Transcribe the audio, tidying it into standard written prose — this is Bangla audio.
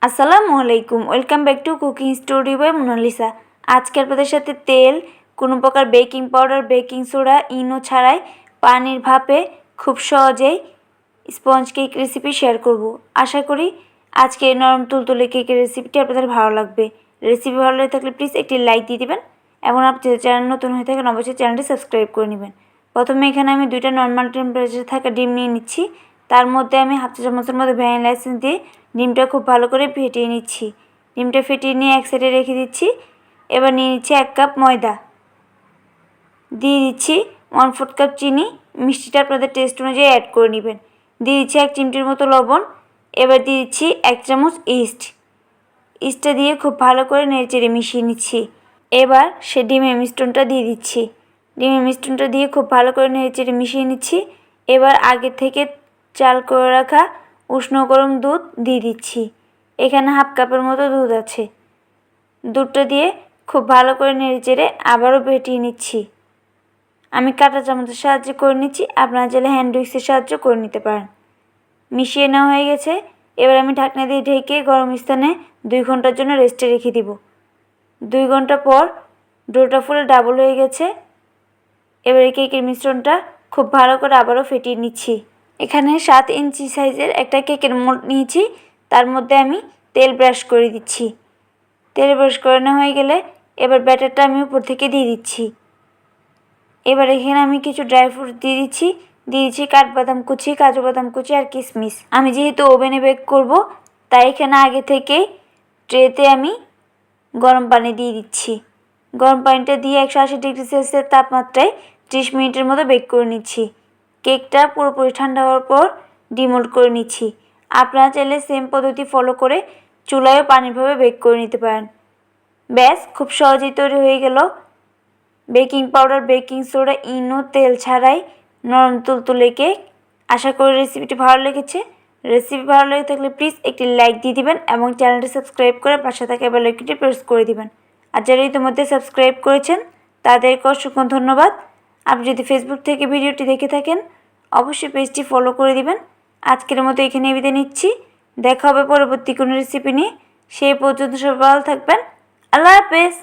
আসসালামু আলাইকুম, welcome back to cooking story by Monalisa. আজকে আপনাদের সাথে তেল, কোনো প্রকার baking powder, baking soda, Eno ছাড়াই পানির ভাপে খুব সহজেই স্পঞ্জ কেক রেসিপি শেয়ার করব। আশা করি আজকে এই নরম তুলতুলে কেকের রেসিপিটি আপনাদের ভালো লাগবে। রেসিপি ভালো লেগে থাকলে প্লিজ একটি লাইক দিয়ে দেবেন এবং আপনি চ্যানেল নতুন হয়ে থাকেন অবশ্যই চ্যানেলটি সাবস্ক্রাইব করে নেবেন। প্রথমে এখানে আমি 2টা নর্মাল টেম্পারেচারে থাকা ডিম নিয়ে নিচ্ছি। তার মধ্যে আমি হাফ চা চামচের মধ্যে ভ্যানিলা এসেন্স দিয়ে ডিমটা খুব ভালো করে ফেটিয়ে নিচ্ছি। ডিমটা ফেটিয়ে নিয়ে এক সাইডে রেখে দিচ্ছি। এবার নিয়ে নিচ্ছি 1 কাপ ময়দা, দিয়ে দিচ্ছি 1/4 কাপ চিনি। মিষ্টিটা আপনাদের টেস্ট অনুযায়ী অ্যাড করে নেবেন। দিয়ে দিচ্ছি 1 চিমটির মতো লবণ। এবার দিয়ে দিচ্ছি 1 চামচ ইস্টটা দিয়ে খুব ভালো করে নেড়েচেড়ে মিশিয়ে নিচ্ছি। এবার সে ডিমের মিশ্রণটা দিয়ে দিচ্ছি। ডিমের মিশ্রণটা দিয়ে খুব ভালো করে নেড়েচেড়ে মিশিয়ে নিচ্ছি। এবার আগে থেকে চাল করে রাখা উষ্ণ গরম দুধ দিয়ে দিচ্ছি। এখানে হাফ কাপের মতো দুধ আছে। দুধটা দিয়ে খুব ভালো করে নেড়েচেড়ে আবারও ফেটিয়ে নিচ্ছি। আমি কাঁটা চামচের সাহায্যে করে নিচ্ছি, আপনারা চাইলে হ্যান্ড উইক্সের সাহায্যে করে নিতে পারেন। মিশিয়ে নেওয়া হয়ে গেছে। এবার আমি ঢাকনা দিয়ে ঢেকে গরম স্থানে 2 ঘন্টার জন্য রেস্টে রেখে দিব। 2 ঘন্টা পর ডোটা ফুলে ডাবল হয়ে গেছে। এবার এই কেকের মিশ্রণটা খুব ভালো করে আবারও ফেটিয়ে নিচ্ছি। এখানে 7 ইঞ্চি সাইজের একটা কেকের মোল্ড নিয়েছি। তার মধ্যে আমি তেল ব্রাশ করে দিচ্ছি। তেল ব্রাশ করে নেওয়া হয়ে গেলে এবার ব্যাটারটা আমি উপর থেকে দিয়ে দিচ্ছি। এবার এখানে আমি কিছু ড্রাই ফ্রুট দিয়ে দিচ্ছি কাঠবাদাম কুচি, কাজু বাদাম কুচি আর কিশমিশ। আমি যেহেতু ওভেনে বেক করব তাই এখানে আগে থেকেই ট্রেতে আমি গরম পানি দিয়ে দিচ্ছি। গরম পানিটা দিয়ে 180 ডিগ্রি সেলসিয়াস তাপমাত্রায় 30 মিনিটের মতো বেক করে নিচ্ছি। কেকটা পুরোপুরি ঠান্ডা হওয়ার পর ডিমোল্ড করে নিচ্ছি। আপনারা চাইলে সেম পদ্ধতি ফলো করে চুলায়ও পানিভাবে বেক করে নিতে পারেন। ব্যাস, খুব সহজেই তৈরি হয়ে গেল বেকিং পাউডার, বেকিং সোডা, ইনো, তেল ছাড়াই নরম তুলতুলে কেক। আশা করি রেসিপিটি ভালো লেগেছে। রেসিপি ভালো লেগে থাকলে প্লিজ একটি লাইক দিয়ে দিবেন এবং চ্যানেলটি সাবস্ক্রাইব করে পাশে থাকা বেল আইকনটি প্রেস করে দিবেন। আর যারা ইতিমধ্যে সাবস্ক্রাইব করেছেন তাদেরকে অসংখ্য ধন্যবাদ। আপনি যদি ফেসবুক থেকে ভিডিওটি দেখে থাকেন অবশ্যই পেজটি ফলো করে দিবেন। আজকের মতো এখানে বিদায় নিচ্ছি। দেখা হবে পরবর্তী কোনো রেসিপি নিয়ে। সেই পর্যন্ত সবাই ভালো থাকবেন। আল্লাহ হাফেজ।